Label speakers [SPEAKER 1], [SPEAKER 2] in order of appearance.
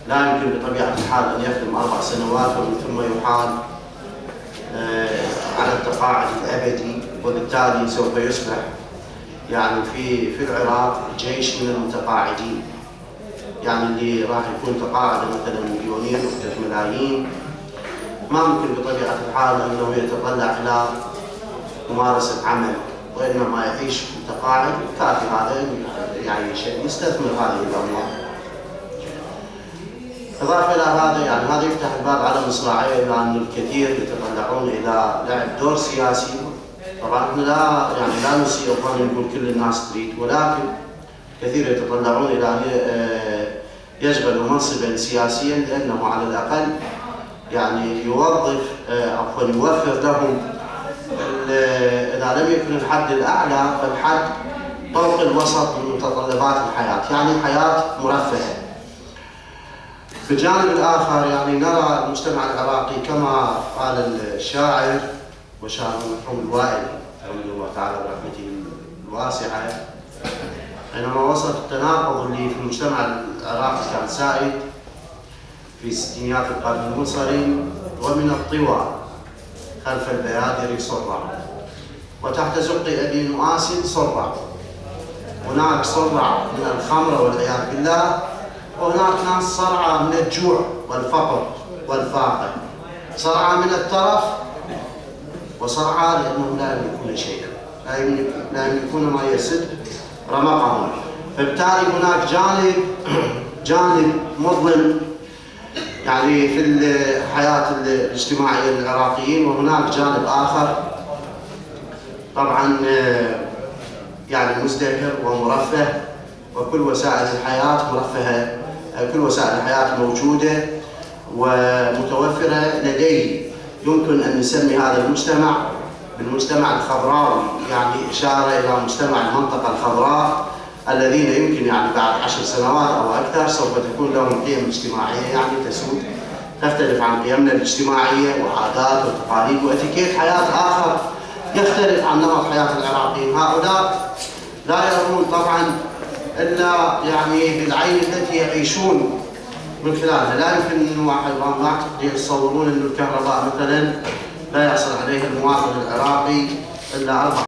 [SPEAKER 1] لا يمكن بطبيعة الحال أن يخدم 4 سنوات ومن ثم يحال على التقاعد الأبدي، وبالتالي سوف يصبح يعني في العراق جيش من المتقاعدين، يعني اللي راح يكون تقاعد مثلا 2 أو 3 ملايين ما ممكن بطبيعة الحال أنه يتطلع إلى ممارسة عمل، وإنما يعيش متقاعد كافي هذا يعني شيء يستثمر هذه الأموال. إضافة إلى هذا يعني هذا يفتح الباب على مصراعيه، لأن الكثير يتطلعون إلى لعب دور سياسي. طبعا احنا لا نسيء الظن نقول كل الناس تريد، ولكن كثير يتطلعون إلى أن يشغلوا منصبا سياسيا، لأنه على الأقل يعني يوظف يوفر لهم إذا لم يكن الحد الأعلى فالحد طوق الوسط من متطلبات الحياة، يعني حياة مرفهة. في الجانب الآخر يعني نرى المجتمع العراقي كما قال الشاعر وشاعر المرحوم الوائل رحمه الله تعالى برحمته الواسعة، حينما وصف التناقض اللي في المجتمع العراقي كان سائد في ستينيات القرن المنصرم: ومن الطوى خلف البيادر صرع، وتحت زق أبي نؤاس صرع. هناك صرع من الخمر والعياذ بالله، وهناك ناس صرعى من الجوع والفقر والفاقة، صرعى من الترف، وصرعى لأنهم لا يملكون شيئا، لا يملكون ما يسد رمقهم. فبالتالي هناك جانب مظلم يعني في الحياة الاجتماعية للعراقيين، وهناك جانب آخر طبعا يعني مزدهر ومرفه، وكل وسائل الحياة مرفهة، كل وسائل الحياة موجودة ومتوفرة لديه. يمكن أن نسمي هذا المجتمع بالمجتمع الخضراوي، يعني إشارة إلى مجتمع المنطقة الخضراء الذين يمكن يعني بعد 10 سنوات أو أكثر سوف تكون لهم قيم اجتماعية يعني تسود تختلف عن قيمنا الاجتماعية، وعادات وتقاليد واتيكيت حياة آخر يختلف عن نمط حياة العراقيين. هؤلاء لا يرون طبعا إلا يعني بالعين التي يعيشون من خلالها. لا يمكن أن واحد ما يتصورون أن الكهرباء مثلا لا يحصل عليها المواطن العراقي إلا 4